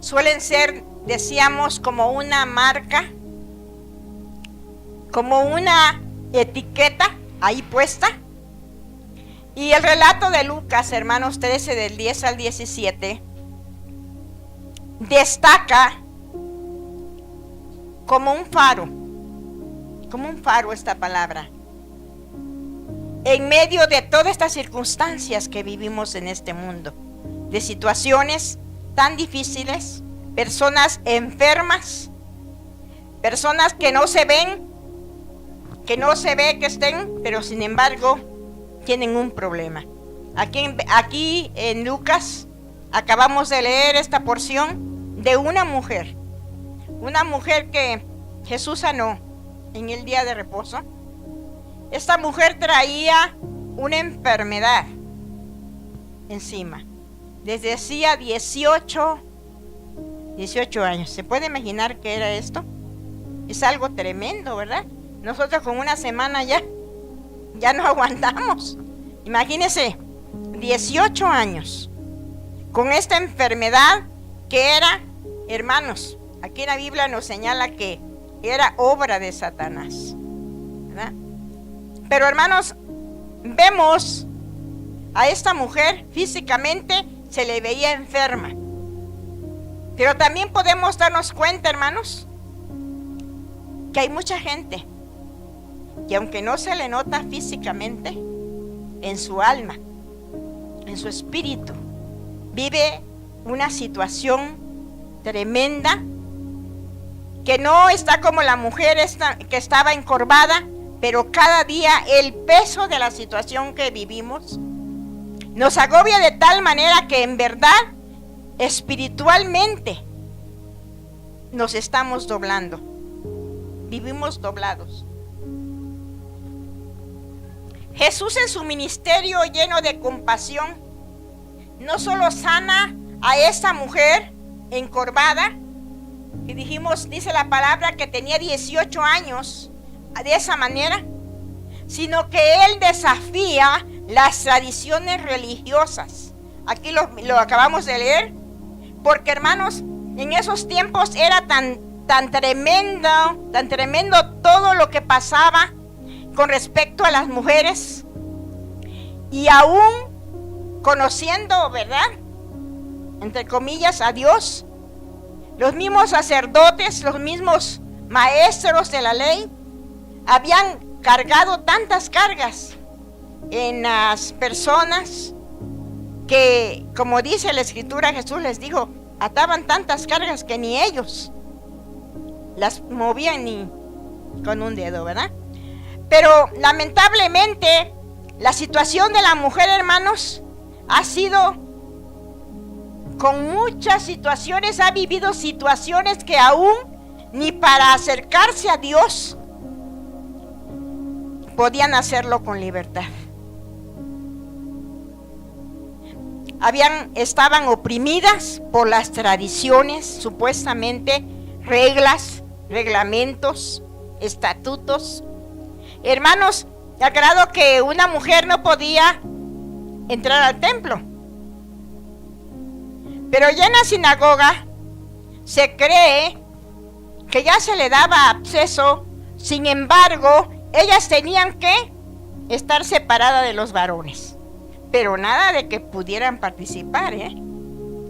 suelen ser, decíamos, como una marca, como una etiqueta ahí puesta. Y el relato de Lucas, hermanos 13, del 10 al 17, destaca como un faro esta palabra, en medio de todas estas circunstancias que vivimos en este mundo, de situaciones tan difíciles, personas enfermas, personas que no se ven, que no se ve que estén, pero sin embargo tienen un problema. Aquí en Lucas acabamos de leer esta porción de una mujer que Jesús sanó en el día de reposo. Esta mujer traía una enfermedad encima, desde hacía 18 años. ¿Se puede imaginar qué era esto? Es algo tremendo, ¿verdad? Nosotros con una semana ya no aguantamos. Imagínense, 18 años con esta enfermedad que era, hermanos, aquí en la Biblia nos señala que era obra de Satanás, ¿verdad? Pero hermanos, vemos a esta mujer físicamente se le veía enferma, pero también podemos darnos cuenta, hermanos, que hay mucha gente que aunque no se le nota físicamente, en su alma, en su espíritu, vive una situación tremenda, que no está como la mujer que estaba encorvada, pero cada día el peso de la situación que vivimos nos agobia de tal manera que en verdad, espiritualmente, nos estamos doblando, vivimos doblados. Jesús en su ministerio lleno de compasión, no solo sana a esa mujer encorvada, que dijimos, dice la palabra que tenía 18 años de esa manera, sino que Él desafía las tradiciones religiosas. Aquí lo acabamos de leer, porque hermanos, en esos tiempos era tan tremendo todo lo que pasaba con respecto a las mujeres, y aún conociendo, ¿verdad?, entre comillas, a Dios, los mismos sacerdotes, los mismos maestros de la ley habían cargado tantas cargas en las personas que, como dice la Escritura, Jesús les dijo, ataban tantas cargas que ni ellos las movían ni con un dedo, ¿verdad? Pero lamentablemente la situación de la mujer, hermanos, ha sido con muchas situaciones, ha vivido situaciones que aún ni para acercarse a Dios podían hacerlo con libertad. Estaban oprimidas por las tradiciones, supuestamente reglas, reglamentos, estatutos. Hermanos, al grado que una mujer no podía entrar al templo. Pero ya en la sinagoga se cree que ya se le daba acceso, sin embargo, ellas tenían que estar separadas de los varones. Pero nada de que pudieran participar, ¿eh?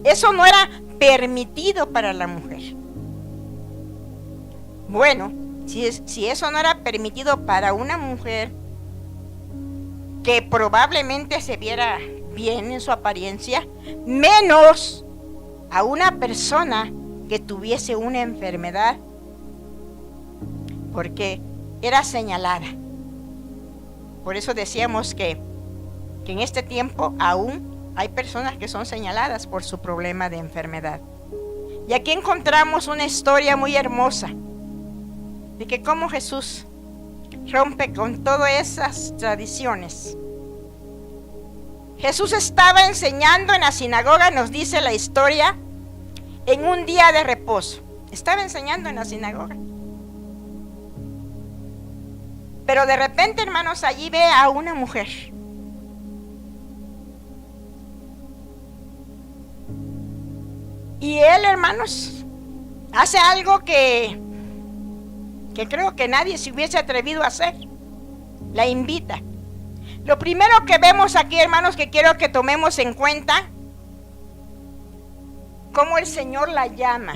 Eso no era permitido para la mujer. Bueno, si eso no era permitido para una mujer que probablemente se viera bien en su apariencia, menos a una persona que tuviese una enfermedad, porque era señalada. Por eso decíamos que en este tiempo aún hay personas que son señaladas por su problema de enfermedad. Y aquí encontramos una historia muy hermosa de que cómo Jesús rompe con todas esas tradiciones. Jesús estaba enseñando en la sinagoga, nos dice la historia, en un día de reposo. Estaba enseñando en la sinagoga. Pero de repente, hermanos, allí ve a una mujer. Y él, hermanos, hace algo que creo que nadie se hubiese atrevido a hacer. La invita. Lo primero que vemos aquí, hermanos, que quiero que tomemos en cuenta, cómo el Señor la llama.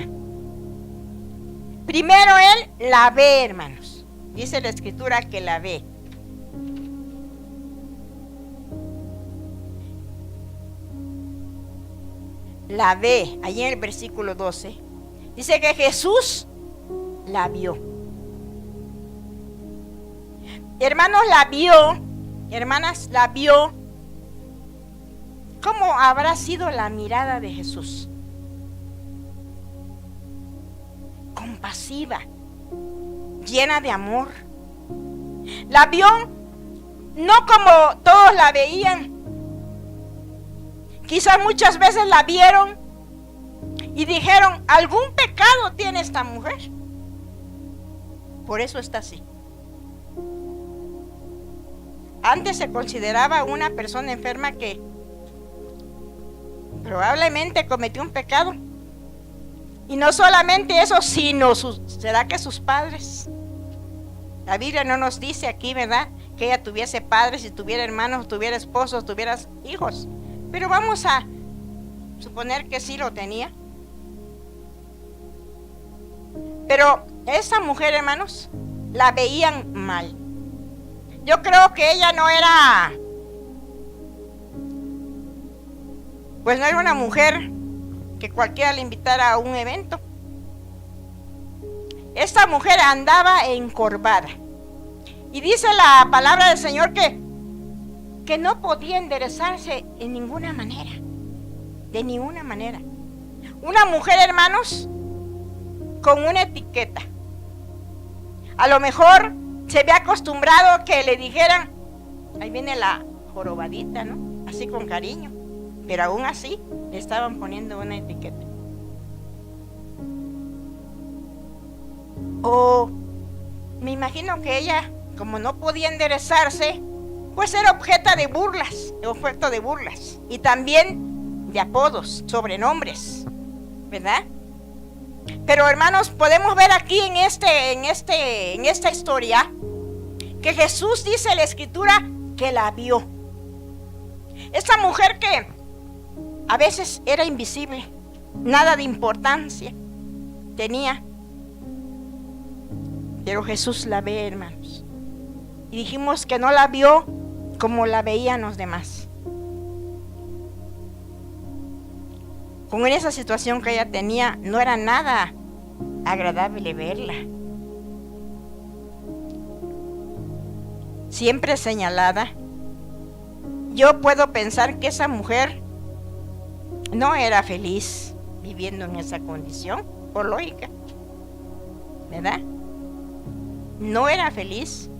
Primero Él la ve, hermanos. Dice la Escritura que la ve. La ve, allí en el versículo 12. Dice que Jesús la vio. Hermanos, la vio. Hermanas, la vio. ¿Cómo habrá sido la mirada de Jesús? Compasiva, llena de amor. La vio no como todos la veían. Quizás muchas veces la vieron y dijeron, algún pecado tiene esta mujer. Por eso está así. Antes se consideraba una persona enferma que probablemente cometió un pecado. Y no solamente eso, sino ¿será que sus padres? La Biblia no nos dice aquí, ¿verdad?, que ella tuviese padres, si tuviera hermanos, tuviera esposos, tuviera hijos. Pero vamos a suponer que sí lo tenía. Pero esa mujer, hermanos, la veían mal. Yo creo que ella no era, pues no era una mujer que cualquiera le invitara a un evento. Esta mujer andaba encorvada. Y dice la palabra del Señor que no podía enderezarse en ninguna manera. De ninguna manera. Una mujer, hermanos, con una etiqueta. A lo mejor se había acostumbrado que le dijeran, ahí viene la jorobadita, ¿no? Así con cariño. Pero aún así le estaban poniendo una etiqueta. O me imagino que ella, como no podía enderezarse, pues era objeto de burlas. Y también de apodos, sobrenombres, ¿verdad? Pero hermanos, podemos ver aquí en esta historia que Jesús, dice la Escritura, que la vio. Esta mujer que a veces era invisible, nada de importancia tenía, pero Jesús la ve, hermanos. Y dijimos que no la vio como la veían los demás. Con esa situación que ella tenía, no era nada agradable verla. Siempre señalada. Yo puedo pensar que esa mujer no era feliz viviendo en esa condición, por lógica, ¿verdad? No era feliz.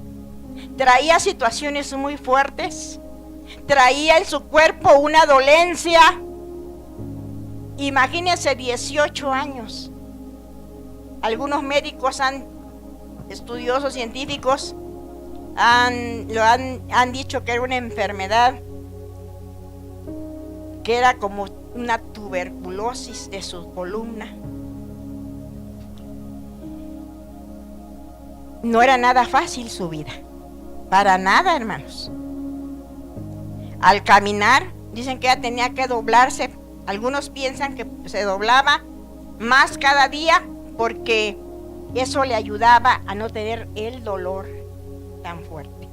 Traía situaciones muy fuertes. Traía en su cuerpo una dolencia. Imagínense, 18 años. Algunos médicos, estudiosos, científicos, han dicho que era una enfermedad, que era como una tuberculosis de su columna. No era nada fácil su vida, para nada, hermanos. Al caminar, dicen que ella tenía que doblarse. Algunos piensan que se doblaba más cada día porque eso le ayudaba a no tener el dolor tan fuerte.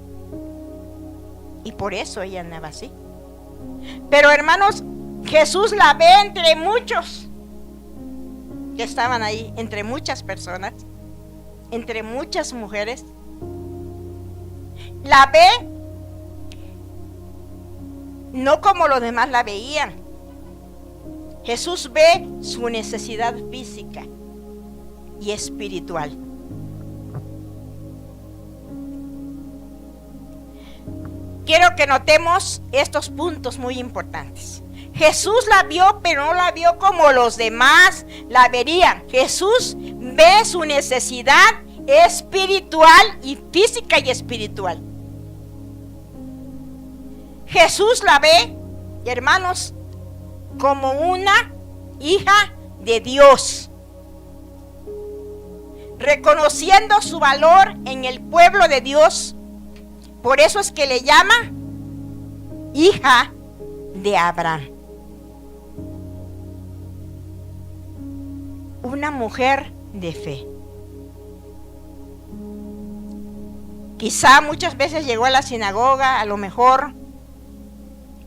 Y por eso ella andaba así. Pero hermanos, Jesús la ve entre muchos que estaban ahí, entre muchas personas, entre muchas mujeres. La ve no como los demás la veían. Jesús ve su necesidad física y espiritual. Quiero que notemos estos puntos muy importantes. Jesús la vio, pero no la vio como los demás la verían. Jesús ve su necesidad espiritual y física y espiritual. Jesús la ve, hermanos, como una hija de Dios, reconociendo su valor en el pueblo de Dios. Por eso es que le llama hija de Abraham. Una mujer de fe. Quizá muchas veces llegó a la sinagoga, a lo mejor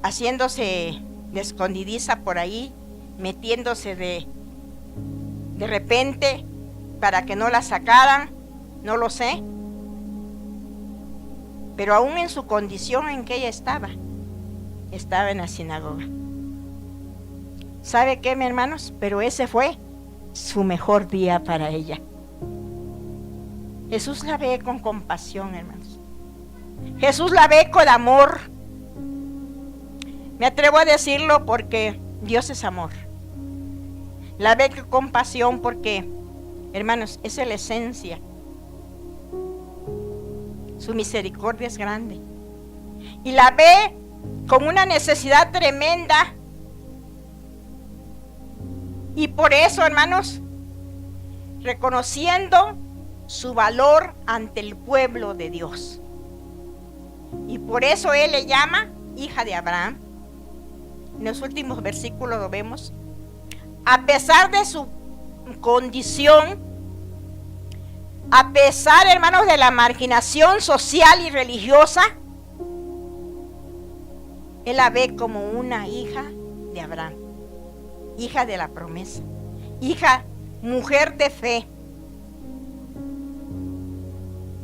haciéndose de escondidiza por ahí, metiéndose de repente para que no la sacaran, no lo sé. Pero aún en su condición en que ella estaba en la sinagoga. ¿Sabe qué, mis hermanos? Pero ese fue su mejor día para ella. Jesús la ve con compasión, hermanos. Jesús la ve con amor. Me atrevo a decirlo porque Dios es amor. La ve con compasión porque, hermanos, esa es la esencia. Su misericordia es grande. Y la ve con una necesidad tremenda. Y por eso, hermanos, reconociendo su valor ante el pueblo de Dios. Y por eso Él le llama hija de Abraham. En los últimos versículos lo vemos. A pesar de su condición, a pesar, hermanos, de la marginación social y religiosa, Él la ve como una hija de Abraham, hija de la promesa, hija, mujer de fe.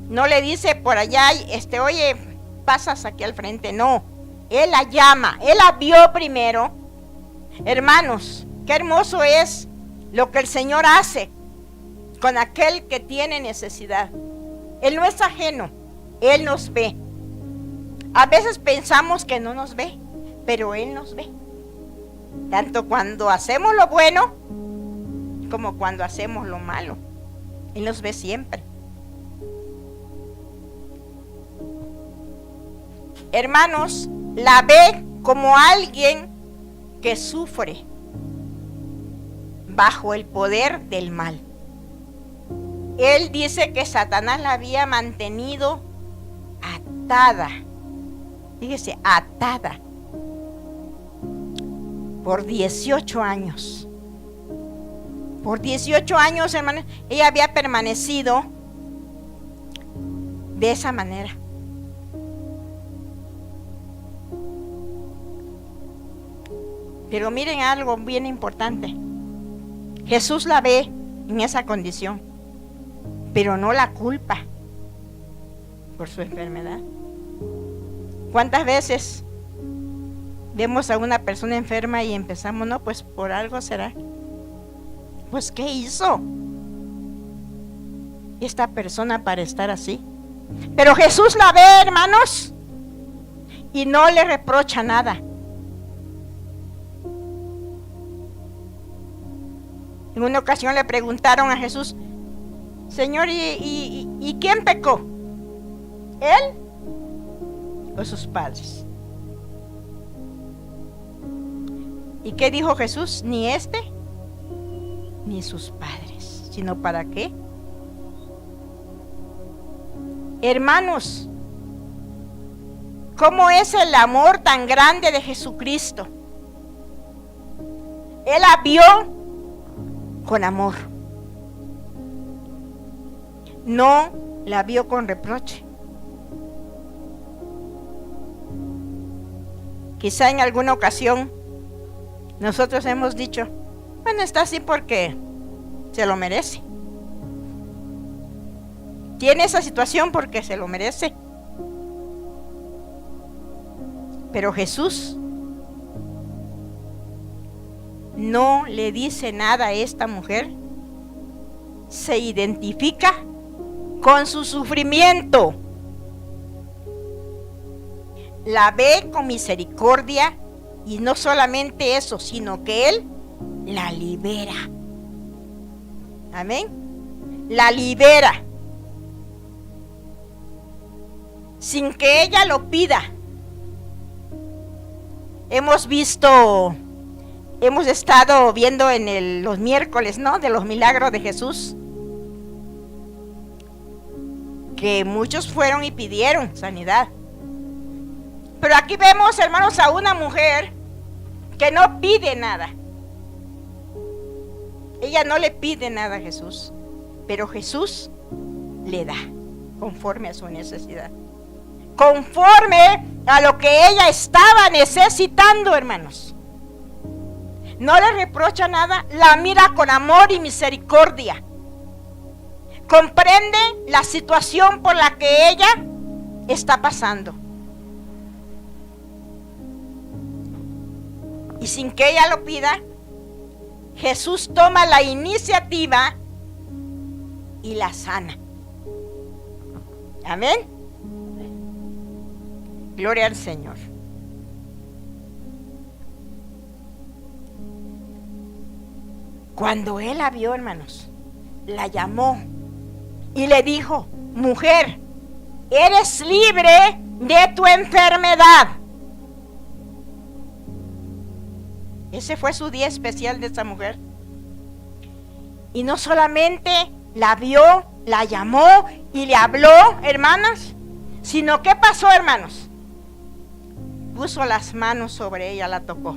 No le dice por allá, oye, pasas aquí al frente. No, Él la llama, Él la vio primero. Hermanos, qué hermoso es lo que el Señor hace con aquel que tiene necesidad. Él no es ajeno, Él nos ve. A veces pensamos que no nos ve, pero Él nos ve. Tanto cuando hacemos lo bueno, como cuando hacemos lo malo. Él nos ve siempre. Hermanos, la ve como alguien que sufre bajo el poder del mal. Él dice que Satanás la había mantenido atada. Fíjese, atada. Por 18 años. Por 18 años, hermanos, ella había permanecido de esa manera. Pero miren algo bien importante. Jesús la ve en esa condición, pero no la culpa por su enfermedad. ¿Cuántas veces vemos a una persona enferma y empezamos, no, pues por algo será? Pues ¿qué hizo esta persona para estar así? Pero Jesús la ve, hermanos, y no le reprocha nada. En una ocasión le preguntaron a Jesús, Señor, ¿y quién pecó? ¿Él o sus padres? ¿Y qué dijo Jesús? Ni este ni sus padres, sino ¿para qué? Hermanos, ¿cómo es el amor tan grande de Jesucristo? Él la vio con amor. No la vio con reproche. Quizá en alguna ocasión nosotros hemos dicho, bueno, está así porque se lo merece. Tiene esa situación porque se lo merece. Pero Jesús no le dice nada a esta mujer. Se identifica con su sufrimiento. La ve con misericordia y no solamente eso, sino que Él la libera. Amén. La libera. Sin que ella lo pida. Hemos visto Hemos estado viendo en los miércoles, ¿no?, de los milagros de Jesús, que muchos fueron y pidieron sanidad. Pero aquí vemos, hermanos, a una mujer que no pide nada. Ella no le pide nada a Jesús, pero Jesús le da conforme a su necesidad, conforme a lo que ella estaba necesitando, hermanos. No le reprocha nada, la mira con amor y misericordia. Comprende la situación por la que ella está pasando. Y sin que ella lo pida, Jesús toma la iniciativa y la sana. Amén. Gloria al Señor. Cuando él la vio, hermanos, la llamó y le dijo: mujer, eres libre de tu enfermedad. Ese fue su día especial de esta mujer. Y no solamente la vio, la llamó y le habló, hermanas, sino ¿qué pasó, hermanos? Puso las manos sobre ella, la tocó.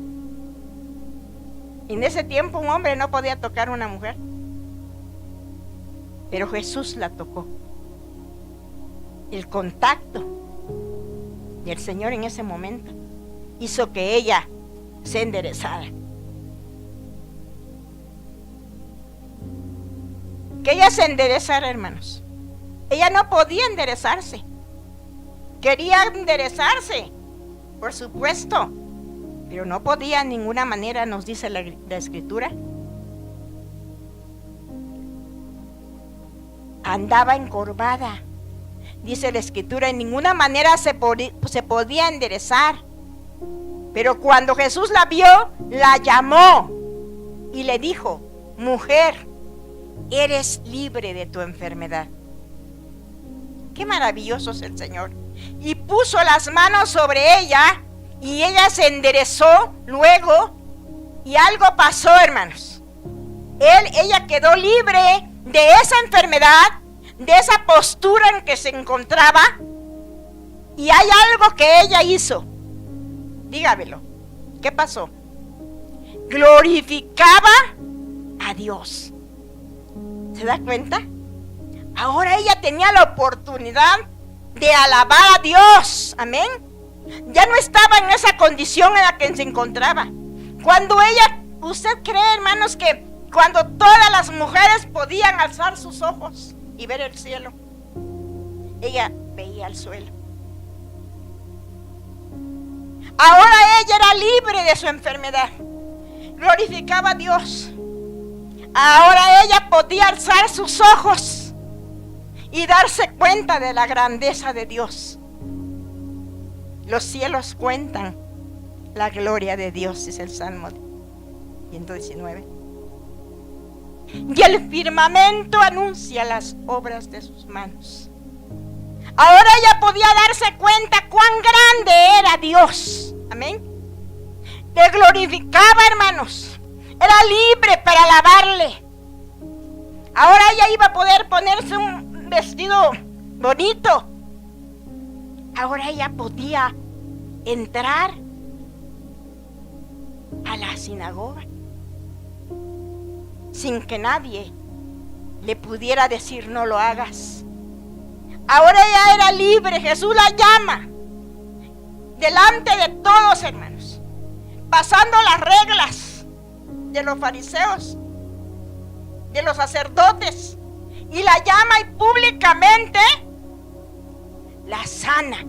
En ese tiempo un hombre no podía tocar a una mujer, pero Jesús la tocó. El contacto del Señor en ese momento hizo que ella se enderezara. Que ella se enderezara, hermanos. Ella no podía enderezarse. Quería enderezarse, por supuesto, pero no podía de ninguna manera, nos dice la Escritura. Andaba encorvada, dice la Escritura, en ninguna manera se podía enderezar. Pero cuando Jesús la vio, la llamó y le dijo: mujer, eres libre de tu enfermedad. Qué maravilloso es el Señor. Y puso las manos sobre ella y ella se enderezó luego, y algo pasó, hermanos. Ella quedó libre de esa enfermedad, de esa postura en que se encontraba. Y hay algo que ella hizo. Dígamelo, ¿qué pasó? Glorificaba a Dios. ¿Se da cuenta? Ahora ella tenía la oportunidad de alabar a Dios. Amén. Ya no estaba en esa condición en la que se encontraba. Cuando ella, ¿usted cree, hermanos, que cuando todas las mujeres podían alzar sus ojos y ver el cielo, ella veía el suelo? Ahora ella era libre de su enfermedad. Glorificaba a Dios. Ahora ella podía alzar sus ojos y darse cuenta de la grandeza de Dios. Los cielos cuentan la gloria de Dios, dice el Salmo 119. Y el firmamento anuncia las obras de sus manos. Ahora ella podía darse cuenta cuán grande era Dios. Amén. Le glorificaba, hermanos. Era libre para alabarle. Ahora ella iba a poder ponerse un vestido bonito. Ahora ella podía entrar a la sinagoga sin que nadie le pudiera decir: no lo hagas. Ahora ella era libre. Jesús la llama delante de todos, hermanos, pasando las reglas de los fariseos, de los sacerdotes, y la llama y públicamente la sana.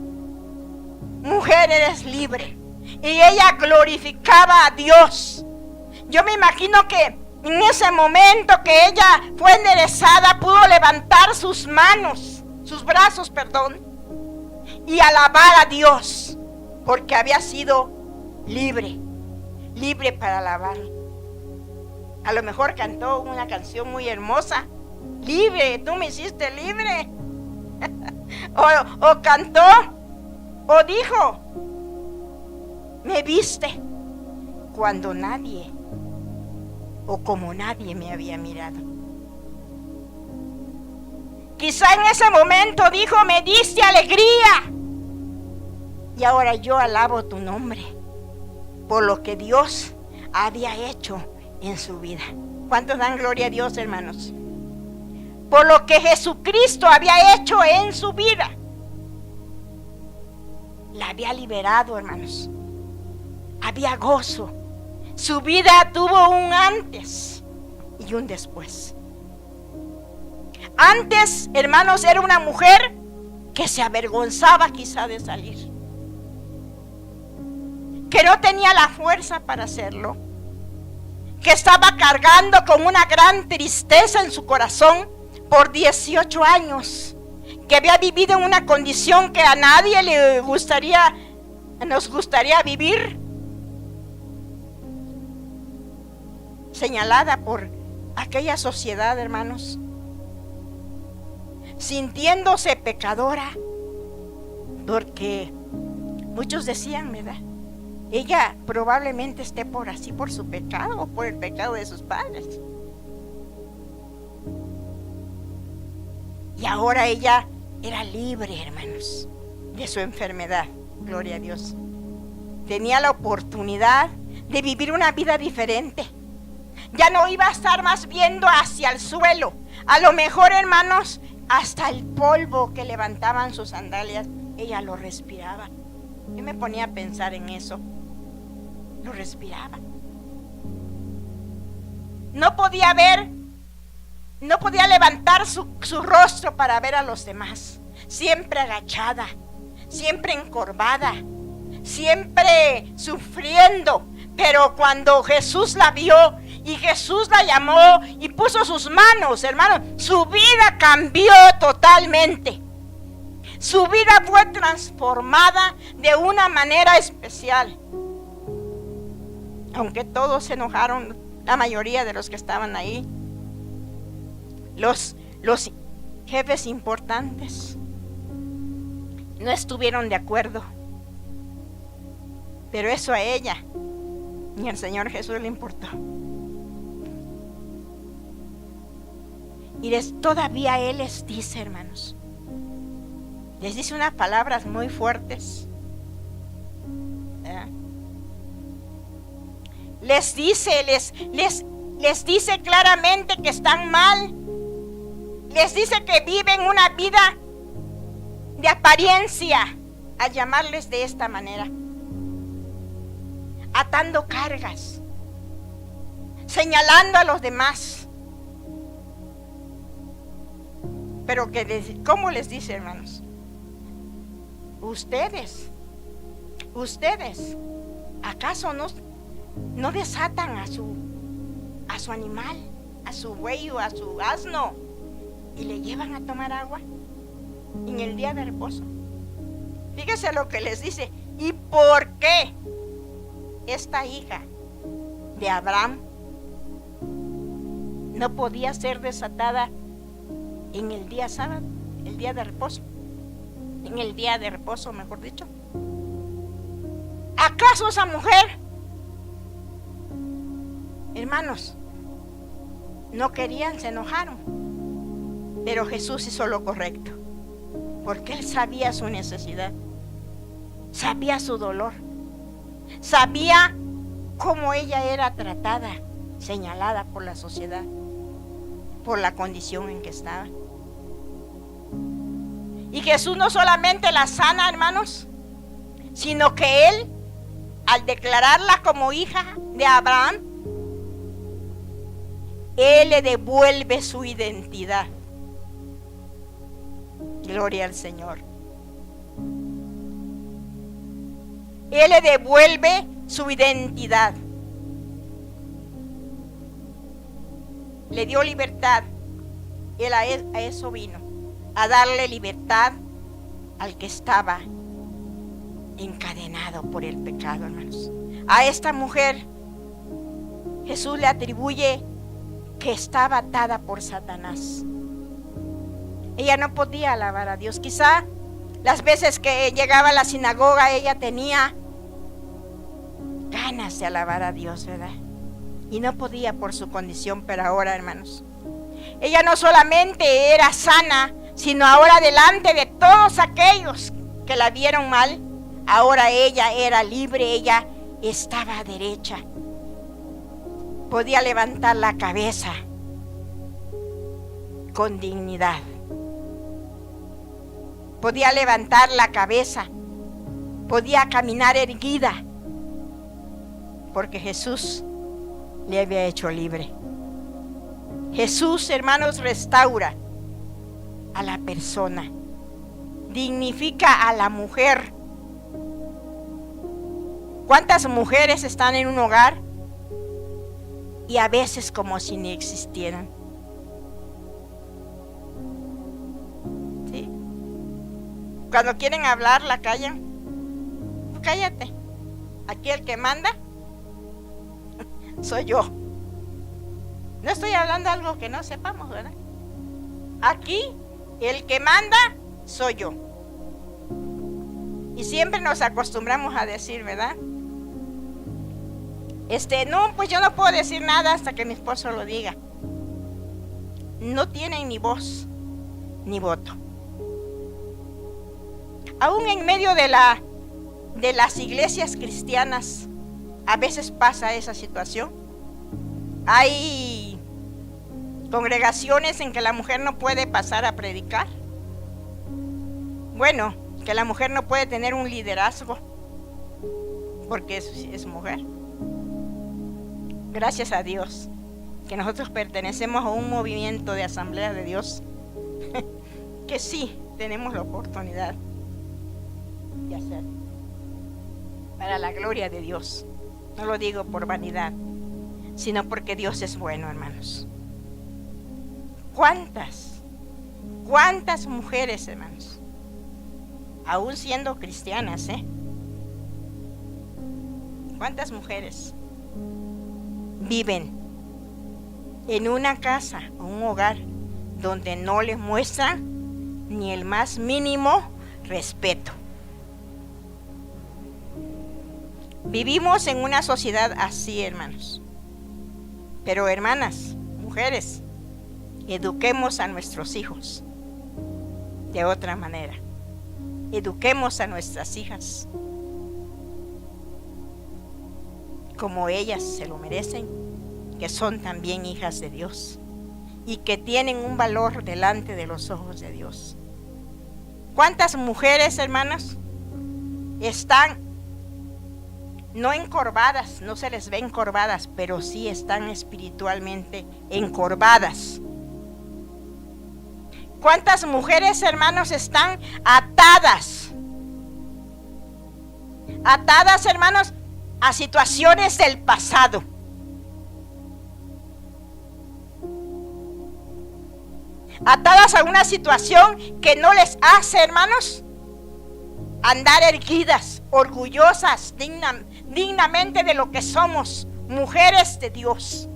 Mujer, eres libre. Y ella glorificaba a Dios. Yo me imagino que en ese momento que ella fue enderezada, pudo levantar sus manos, sus brazos, y alabar a Dios, porque había sido libre, libre para alabar. A lo mejor cantó una canción muy hermosa: libre, tú me hiciste libre. o cantó, o dijo: me viste cuando nadie o como nadie me había mirado. Quizá en ese momento dijo, me diste alegría. Y ahora yo alabo tu nombre por lo que Dios había hecho en su vida. ¿Cuántos dan gloria a Dios, hermanos? Por lo que Jesucristo había hecho en su vida. La había liberado, hermanos. Había gozo. Su vida tuvo un antes y un después. Antes, hermanos, era una mujer que se avergonzaba quizá de salir, que no tenía la fuerza para hacerlo, que estaba cargando con una gran tristeza en su corazón por 18 años, que había vivido en una condición que a nadie nos gustaría vivir, señalada por aquella sociedad, hermanos, sintiéndose pecadora, porque muchos decían, ¿verdad? Ella probablemente esté por su pecado o por el pecado de sus padres. Y ahora ella era libre, hermanos, de su enfermedad. Gloria a Dios. Tenía la oportunidad de vivir una vida diferente. Ya no iba a estar más viendo hacia el suelo. A lo mejor, hermanos, hasta el polvo que levantaban sus sandalias, ella lo respiraba. Yo me ponía a pensar en eso. Lo respiraba. No podía levantar su rostro para ver a los demás. Siempre agachada, siempre encorvada, siempre sufriendo. Pero cuando Jesús la vio y Jesús la llamó y puso sus manos, hermanos, su vida cambió totalmente. Su vida fue transformada de una manera especial. Aunque todos se enojaron, la mayoría de los que estaban ahí, los jefes importantes, no estuvieron de acuerdo. Pero eso a ella ni al Señor Jesús le importó. Y todavía Él les dice, hermanos, les dice unas palabras muy fuertes. Les dice claramente que están mal. Les dice que viven una vida de apariencia, al llamarles de esta manera, atando cargas, señalando a los demás. Pero ¿cómo les dice, hermanos? Ustedes, ¿acaso no desatan a su animal, a su buey o a su asno y le llevan a tomar agua en el día de reposo? Fíjese lo que les dice. ¿Y por qué esta hija de Abraham no podía ser desatada en el día sábado, el día de reposo? En el día de reposo, mejor dicho. ¿Acaso esa mujer, hermanos, no querían, se enojaron? Pero Jesús hizo lo correcto, porque Él sabía su necesidad, sabía su dolor, sabía cómo ella era tratada, señalada por la sociedad, por la condición en que estaba. Y Jesús no solamente la sana, hermanos, sino que Él, al declararla como hija de Abraham, Él le devuelve su identidad. Gloria al Señor. Él le devuelve su identidad. Le dio libertad. Él a eso vino, a darle libertad al que estaba encadenado por el pecado, hermanos. A esta mujer Jesús le atribuye que estaba atada por Satanás. Ella no podía alabar a Dios. Quizá las veces que llegaba a la sinagoga ella tenía ganas de alabar a Dios, ¿verdad? y no podía por su condición, pero ahora, hermanos, ella no solamente era sana, sino ahora delante de todos aquellos que la vieron mal, ahora ella era libre, ella estaba derecha. Podía levantar la cabeza con dignidad. Podía levantar la cabeza, podía caminar erguida, porque Jesús le había hecho libre. Jesús, hermanos, restaura a la persona, dignifica a la mujer. ¿Cuántas mujeres están en un hogar y a veces como si ni existieran? ¿Sí? Cuando quieren hablar la callan. Cállate. Aquí el que manda soy yo. No estoy hablando algo que no sepamos, ¿verdad? Aquí el que manda soy yo. Y siempre nos acostumbramos a decir, ¿verdad? No, pues yo no puedo decir nada hasta que mi esposo lo diga. No tienen ni voz ni voto. Aún en medio de las iglesias cristianas, a veces pasa esa situación. Hay congregaciones en que la mujer no puede pasar a predicar. Bueno, que la mujer no puede tener un liderazgo porque es mujer. Gracias a Dios que nosotros pertenecemos a un movimiento de Asamblea de Dios que sí tenemos la oportunidad de hacer para la gloria de Dios. No lo digo por vanidad, sino porque Dios es bueno, hermanos. ¿Cuántas mujeres, hermanos, aún siendo cristianas, cuántas mujeres viven en una casa o un hogar donde no les muestran ni el más mínimo respeto? Vivimos en una sociedad así, hermanos. Pero hermanas, mujeres, eduquemos a nuestros hijos de otra manera. Eduquemos a nuestras hijas como ellas se lo merecen, que son también hijas de Dios y que tienen un valor delante de los ojos de Dios. ¿Cuántas mujeres, hermanas, están no encorvadas, no se les ve encorvadas, pero sí están espiritualmente encorvadas? ¿Cuántas mujeres, hermanos, están atadas? Atadas, hermanos, a situaciones del pasado. Atadas a una situación que no les hace, hermanos, andar erguidas, orgullosas, dignamente de lo que somos, mujeres de Dios.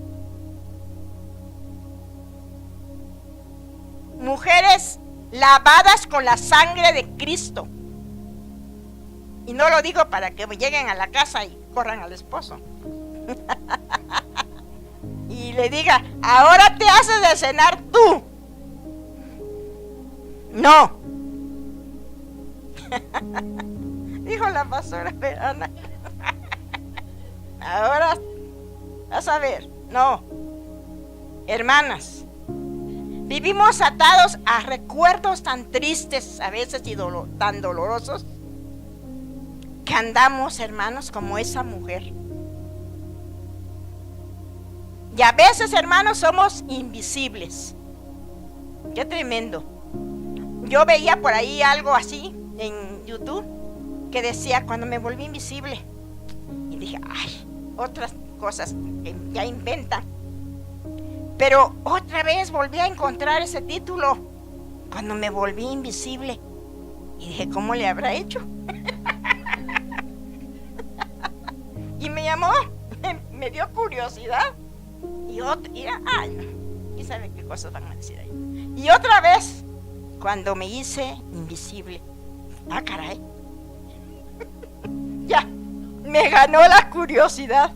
Mujeres lavadas con la sangre de Cristo. Y no lo digo para que lleguen a la casa y corran al esposo y le diga, ahora te haces de cenar tú. No. Dijo la pastora Ana. Ahora vas a ver. No. Hermanas, vivimos atados a recuerdos tan tristes a veces y tan dolorosos, que andamos, hermanos, como esa mujer. Y a veces, hermanos, somos invisibles. Qué tremendo. Yo veía por ahí algo así en YouTube que decía, cuando me volví invisible. Y dije, ay, otras cosas que ya inventan. Pero otra vez volví a encontrar ese título, cuando me volví invisible. Y dije, ¿cómo le habrá hecho? Y me llamó, me dio curiosidad. Y sabe qué cosas van a decir ahí. Y otra vez, cuando me hice invisible. Ah, caray. Ya, me ganó la curiosidad.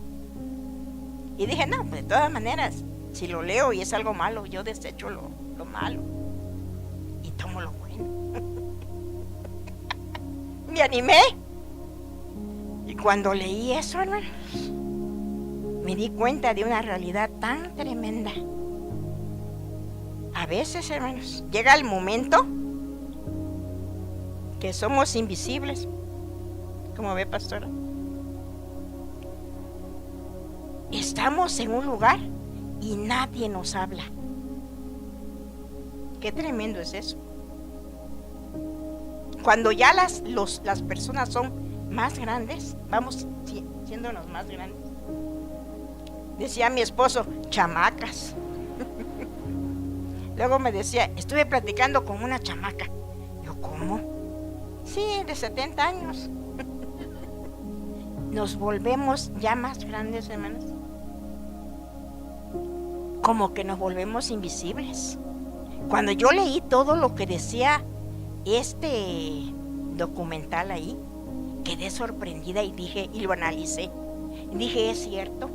Y dije, no, pues de todas maneras, si lo leo y es algo malo, yo desecho lo malo y tomo lo bueno. Me animé. Y cuando leí eso, hermanos, me di cuenta de una realidad tan tremenda. A veces, hermanos, llega el momento que somos invisibles. ¿Cómo ve, pastora? Estamos en un lugar y nadie nos habla. Qué tremendo es eso. Cuando ya las personas son más grandes, vamos siéndonos más grandes. Decía mi esposo, chamacas. Luego me decía, estuve platicando con una chamaca. Yo, ¿cómo? Sí, de 70 años. Nos volvemos ya más grandes, hermanos. Como que nos volvemos invisibles. Cuando yo leí todo lo que decía este documental ahí, quedé sorprendida y dije, y lo analicé. Y dije, es cierto.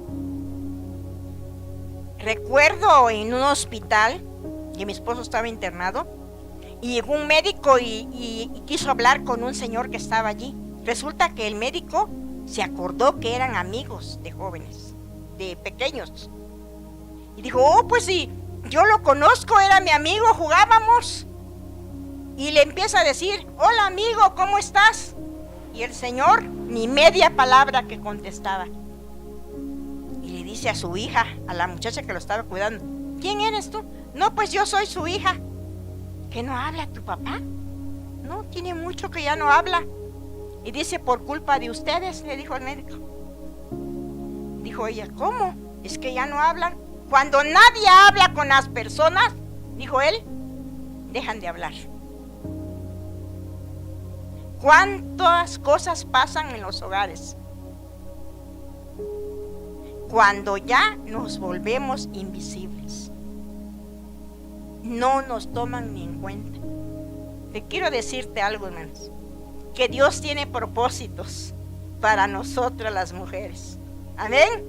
Recuerdo en un hospital que mi esposo estaba internado y llegó un médico y quiso hablar con un señor que estaba allí. Resulta que el médico se acordó que eran amigos de jóvenes, de pequeños. Y dijo, oh, pues sí, yo lo conozco, era mi amigo, jugábamos. Y le empieza a decir, hola amigo, ¿cómo estás? Y el señor ni media palabra que contestaba. Y le dice a su hija, a la muchacha que lo estaba cuidando, ¿quién eres tú? No, pues yo soy su hija. ¿Que no habla tu papá? No, tiene mucho que ya no habla. Y dice, por culpa de ustedes, le dijo el médico. Dijo ella, ¿cómo? Es que ya no hablan. Cuando nadie habla con las personas, dijo él, dejan de hablar. ¿Cuántas cosas pasan en los hogares? Cuando ya nos volvemos invisibles. No nos toman ni en cuenta. Te quiero decirte algo, hermanos. Que Dios tiene propósitos para nosotras las mujeres. Amén.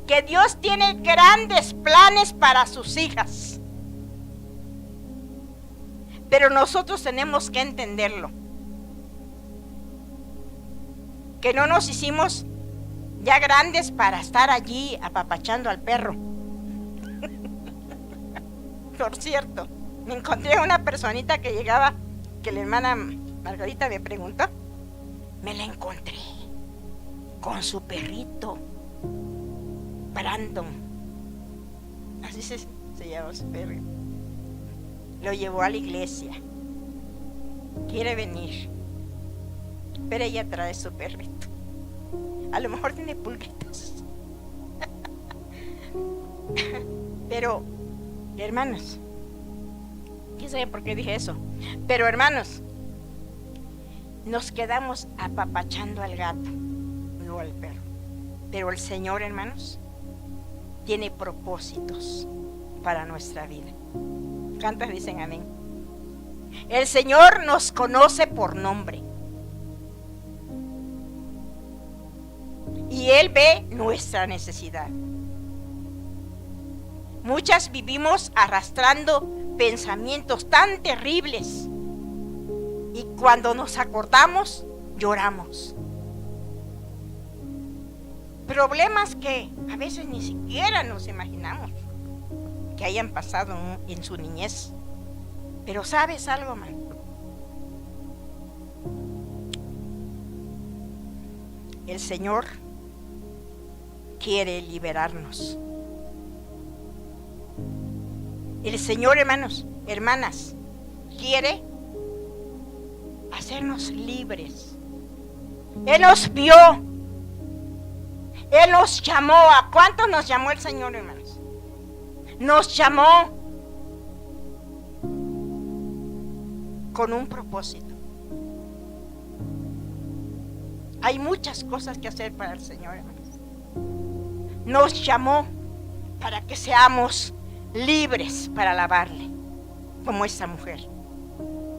Que Dios tiene grandes planes para sus hijas. Pero nosotros tenemos que entenderlo. Que no nos hicimos ya grandes para estar allí apapachando al perro. Por cierto, me encontré una personita que llegaba, que la hermana Margarita me preguntó. Me la encontré con su perrito, Brandon. Así se llama su perrito. Lo llevó a la iglesia. Quiere venir. Pero ella trae su perrito. A lo mejor tiene pulguitas. Pero, hermanos, ¿quién sabe por qué dije eso? Pero, hermanos, nos quedamos apapachando al gato, no al perro. Pero el Señor, hermanos, tiene propósitos para nuestra vida. ¿Cuántas dicen amén? El Señor nos conoce por nombre. Y Él ve nuestra necesidad. Muchas vivimos arrastrando pensamientos tan terribles. Y cuando nos acordamos, lloramos. Problemas que a veces ni siquiera nos imaginamos que hayan pasado en su niñez. Pero ¿sabes algo, man? El Señor quiere liberarnos. El Señor, hermanos, hermanas, quiere hacernos libres. Él nos vio. Él nos llamó. ¿A cuántos nos llamó el Señor, hermanos? Nos llamó con un propósito. Hay muchas cosas que hacer para el Señor, hermanos. Nos llamó para que seamos libres para alabarle, como esta mujer.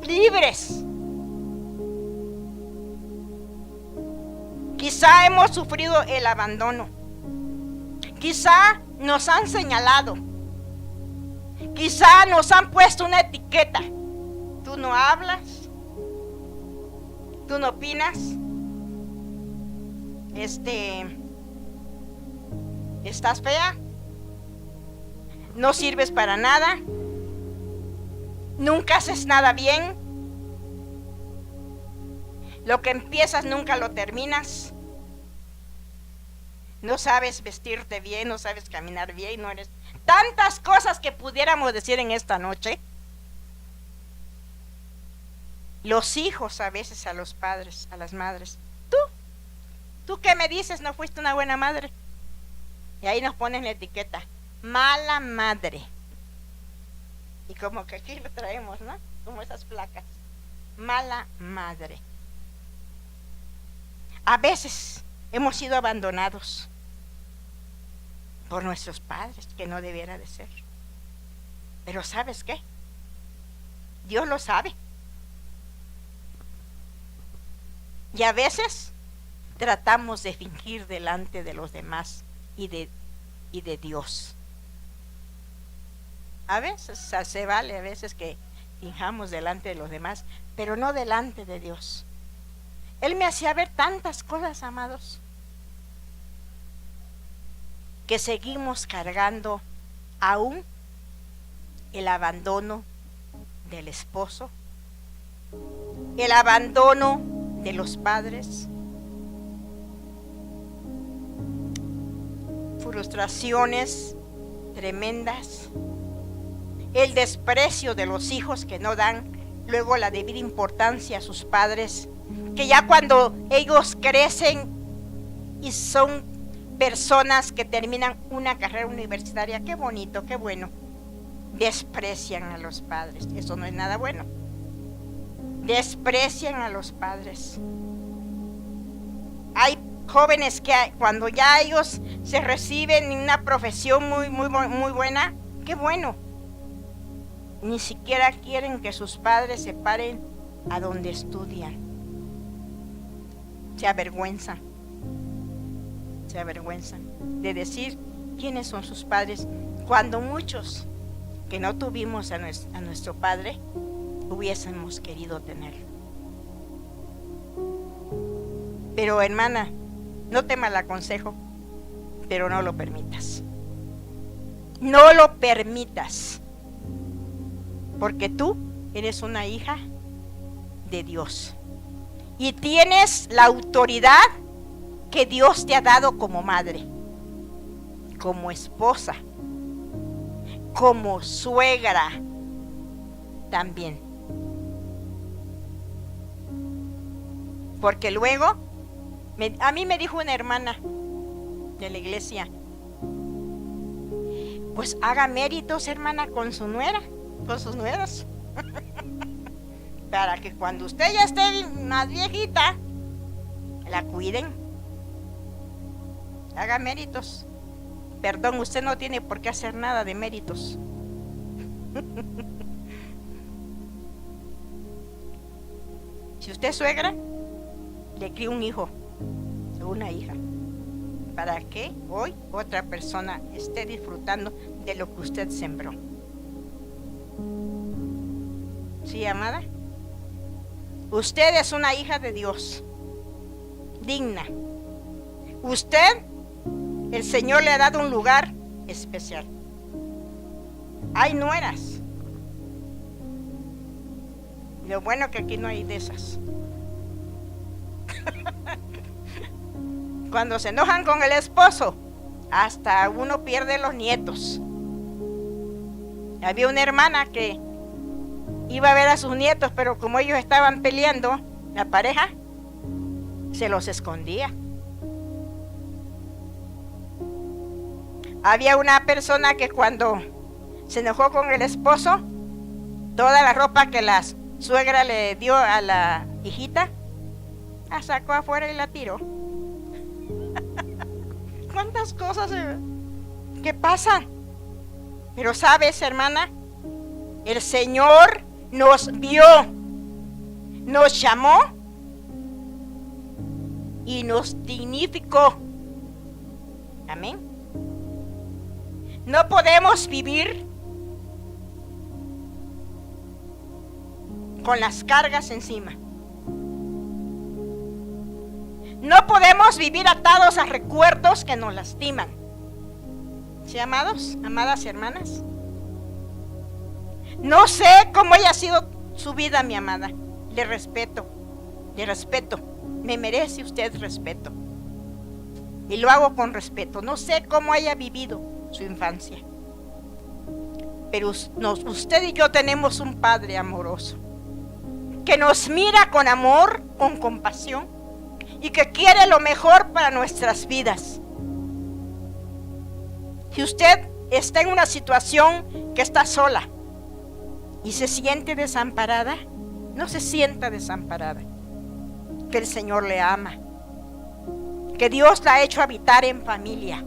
Libres. Quizá hemos sufrido el abandono. Quizá nos han señalado. Quizá nos han puesto una etiqueta. Tú no hablas. Tú no opinas. Estás fea. No sirves para nada. Nunca haces nada bien. Lo que empiezas nunca lo terminas. No sabes vestirte bien, no sabes caminar bien, no eres... Tantas cosas que pudiéramos decir en esta noche. Los hijos a veces a los padres, a las madres. ¿Tú qué me dices? ¿No fuiste una buena madre? Y ahí nos ponen la etiqueta. Mala madre. Y como que aquí lo traemos, ¿no? Como esas placas. Mala madre. A veces hemos sido abandonados por nuestros padres, que no debiera de ser. Pero ¿sabes qué? Dios lo sabe. Y a veces tratamos de fingir delante de los demás y de Dios. A veces se vale, a veces que finjamos delante de los demás, pero no delante de Dios. Él me hacía ver tantas cosas, amados, que seguimos cargando aún el abandono del esposo, el abandono de los padres, frustraciones tremendas, el desprecio de los hijos que no dan luego la debida importancia a sus padres, que ya cuando ellos crecen y son personas que terminan una carrera universitaria, qué bonito, qué bueno, desprecian a los padres. Eso no es nada bueno. Desprecian a los padres. Hay jóvenes que cuando ya ellos se reciben en una profesión muy buena, qué bueno, ni siquiera quieren que sus padres se paren a donde estudian. Se avergüenzan de decir quiénes son sus padres, cuando muchos que no tuvimos a nuestro padre hubiésemos querido tenerlo. Pero hermana, no te malaconsejo, pero no lo permitas. No lo permitas, porque tú eres una hija de Dios y tienes la autoridad que Dios te ha dado como madre, como esposa, como suegra también. Porque luego, a mí me dijo una hermana de la iglesia, pues haga méritos, hermana, con su nuera, con sus nueras, para que cuando usted ya esté más viejita, la cuiden. Haga méritos. Perdón, usted no tiene por qué hacer nada de méritos. Si usted es suegra, le cría un hijo o una hija, para que hoy otra persona esté disfrutando de lo que usted sembró. ¿Sí, amada? Usted es una hija de Dios, digna. Usted, el Señor le ha dado un lugar especial. Hay nueras. Lo bueno que aquí no hay de esas. Cuando se enojan con el esposo, hasta uno pierde los nietos. Había una hermana que iba a ver a sus nietos, pero como ellos estaban peleando, la pareja se los escondía. Había una persona que cuando se enojó con el esposo, toda la ropa que la suegra le dio a la hijita, la sacó afuera y la tiró. ¿Cuántas cosas que pasan? Pero sabes, hermana, el Señor nos vio, nos llamó y nos dignificó. Amén. No podemos vivir con las cargas encima. No podemos vivir atados a recuerdos que nos lastiman. ¿Sí, amados, amadas hermanas? No sé cómo haya sido su vida, mi amada. Le respeto. Me merece usted respeto. Y lo hago con respeto. No sé cómo haya vivido su infancia. Pero usted y yo tenemos un Padre amoroso, que nos mira con amor, con compasión, y que quiere lo mejor para nuestras vidas. Si usted está en una situación que está sola y se siente desamparada, no se sienta desamparada. Que el Señor le ama, que Dios la ha hecho habitar en familia.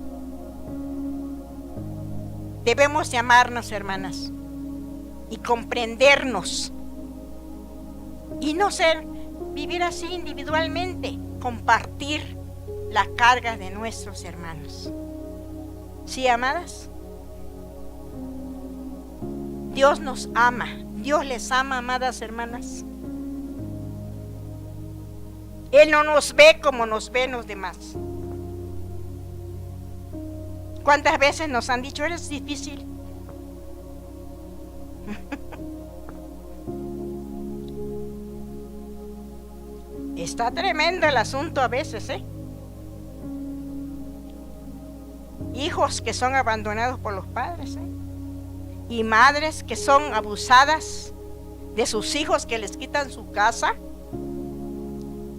Debemos de amarnos, hermanas, y comprendernos, y no vivir así individualmente, compartir la carga de nuestros hermanos. ¿Sí, amadas? Dios nos ama, Dios les ama, amadas hermanas. Él no nos ve como nos ven los demás. ¿Cuántas veces nos han dicho, eres difícil? Está tremendo el asunto a veces, ¿eh? Hijos que son abandonados por los padres, ¿eh? Y madres que son abusadas de sus hijos, que les quitan su casa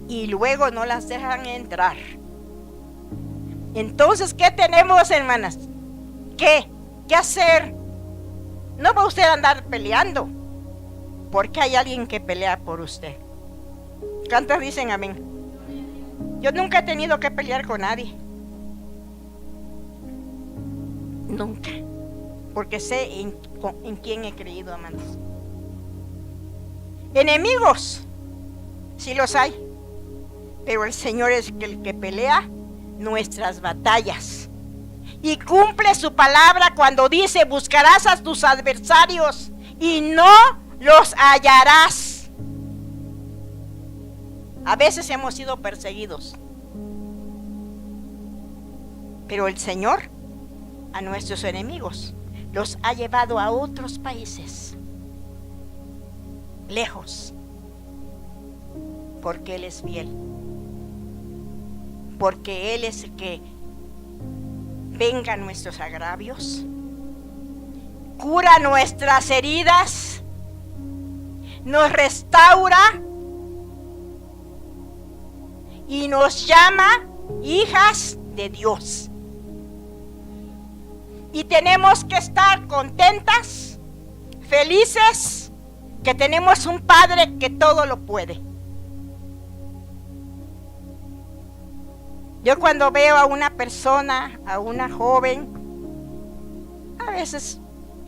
y luego no las dejan entrar. Entonces, ¿qué tenemos, hermanas? ¿Qué hacer? No va usted a andar peleando, porque hay alguien que pelea por usted. ¿Cuántos dicen amén? Yo nunca he tenido que pelear con nadie. Nunca. Porque sé en quién he creído, amados. Enemigos, sí los hay, pero el Señor es el que pelea nuestras batallas y cumple su palabra cuando dice: buscarás a tus adversarios y no los hallarás. A veces hemos sido perseguidos, pero el Señor a nuestros enemigos los ha llevado a otros países lejos, porque Él es fiel, porque Él es el que venga nuestros agravios, cura nuestras heridas, nos restaura y nos llama hijas de Dios. Y tenemos que estar contentas, felices, que tenemos un Padre que todo lo puede. Yo cuando veo a una persona, a una joven, a veces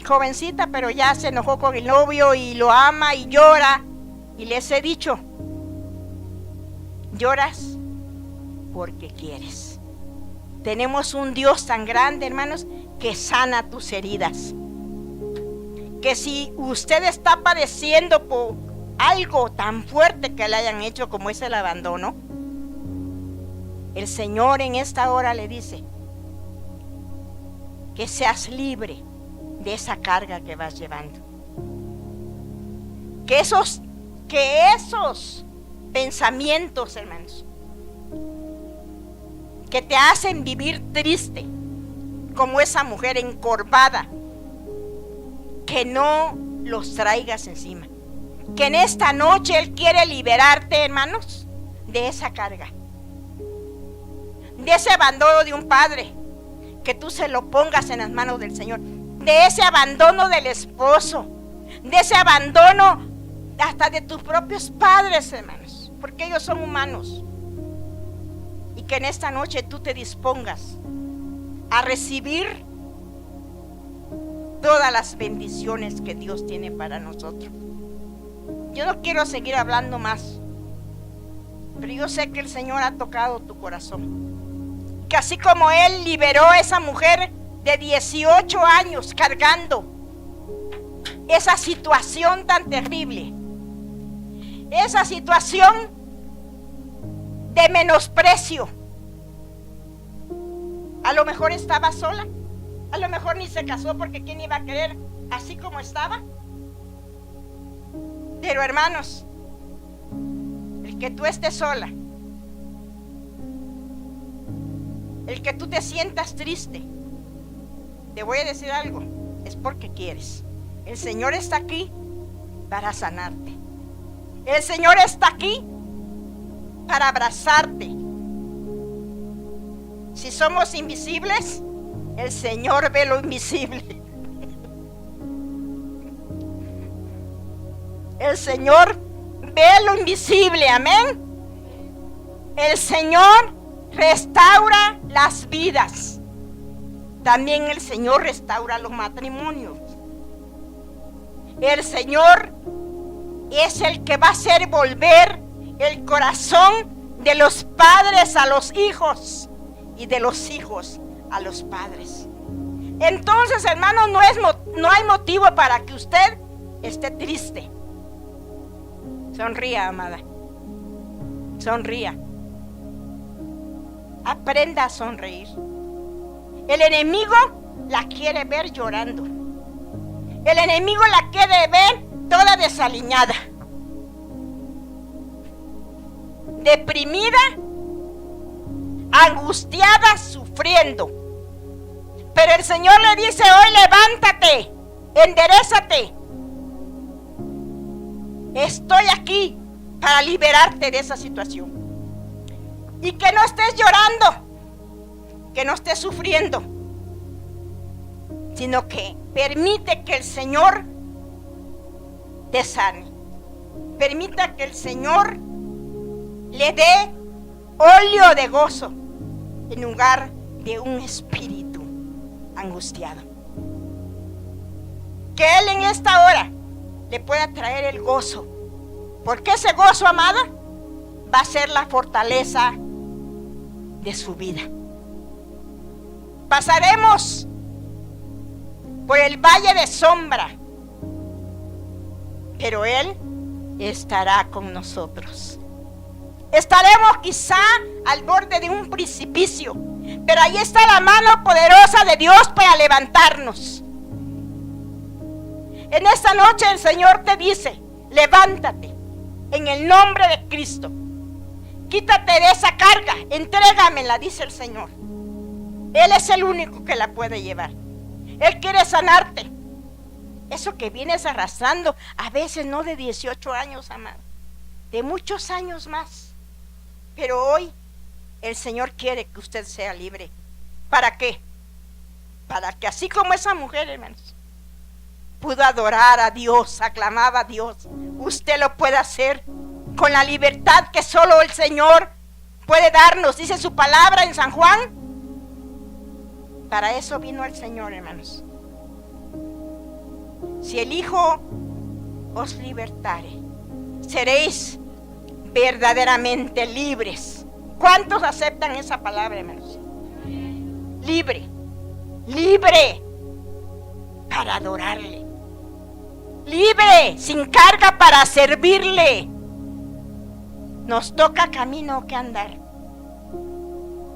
jovencita, pero ya se enojó con el novio y lo ama y llora, y les he dicho: lloras porque quieres. Tenemos un Dios tan grande, hermanos, que sana tus heridas. Que si usted está padeciendo por algo tan fuerte que le hayan hecho como es el abandono, el Señor en esta hora le dice que seas libre de esa carga que vas llevando. Que esos pensamientos, hermanos, que te hacen vivir triste, como esa mujer encorvada, que no los traigas encima. Que en esta noche Él quiere liberarte, hermanos, de esa carga, de ese abandono de un padre, que tú se lo pongas en las manos del Señor, de ese abandono del esposo, de ese abandono hasta de tus propios padres, hermanos, porque ellos son humanos. Y que en esta noche tú te dispongas a recibir todas las bendiciones que Dios tiene para nosotros. Yo no quiero seguir hablando más, pero yo sé que el Señor ha tocado tu corazón, que así como Él liberó a esa mujer de 18 años cargando esa situación tan terrible, esa situación de menosprecio. A lo mejor estaba sola, a lo mejor ni se casó porque quién iba a querer así como estaba. Pero hermanos, el que tú estés sola, el que tú te sientas triste, te voy a decir algo, es porque quieres. El Señor está aquí para sanarte. El Señor está aquí para abrazarte. Si somos invisibles, el Señor ve lo invisible. El Señor ve lo invisible, amén. El Señor restaura las vidas. También el Señor restaura los matrimonios. El Señor es el que va a hacer volver el corazón de los padres a los hijos y de los hijos a los padres. Entonces, hermanos, no hay motivo para que usted esté triste. Sonría, amada. Sonría. Aprenda a sonreír. El enemigo la quiere ver llorando. El enemigo la quiere ver toda desaliñada, deprimida, angustiada, sufriendo. Pero el Señor le dice hoy: levántate, enderézate. Estoy aquí para liberarte de esa situación. Y que no estés llorando, que no estés sufriendo, sino que permite que el Señor te sane. Permita que el Señor le dé óleo de gozo en lugar de un espíritu angustiado. Que Él en esta hora le pueda traer el gozo, porque ese gozo, amada, va a ser la fortaleza de su vida. Pasaremos por el valle de sombra, pero Él estará con nosotros. Estaremos quizá al borde de un precipicio, pero ahí está la mano poderosa de Dios para levantarnos. En esta noche el Señor te dice: levántate en el nombre de Cristo. Quítate de esa carga, entrégamela, dice el Señor. Él es el único que la puede llevar. Él quiere sanarte. Eso que vienes arrastrando, a veces no de 18 años, amado, de muchos años más. Pero hoy el Señor quiere que usted sea libre. ¿Para qué? Para que así como esa mujer, hermanos, pudo adorar a Dios, aclamaba a Dios, usted lo puede hacer con la libertad que solo el Señor puede darnos. Dice su palabra en San Juan. Para eso vino el Señor, hermanos. Si el Hijo os libertare, seréis verdaderamente libres. ¿Cuántos aceptan esa palabra, hermanos? Libre, libre para adorarle, libre, sin carga para servirle. Nos toca camino que andar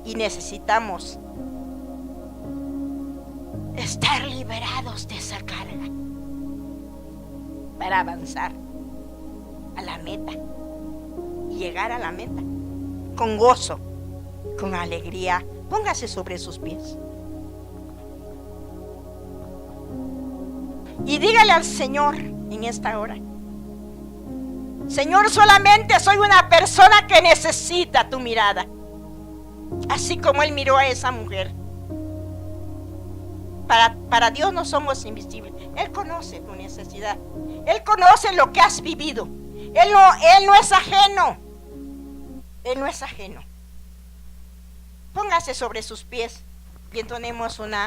y necesitamos estar liberados de esa carga para avanzar a la meta y llegar a la meta con gozo, con alegría. Póngase sobre sus pies y dígale al Señor en esta hora: Señor, solamente soy una persona que necesita tu mirada, así como Él miró a esa mujer. Para Dios no somos invisibles. Él conoce tu necesidad. Él conoce lo que has vivido. Él no es ajeno. Él no es ajeno. Póngase sobre sus pies y entonemos una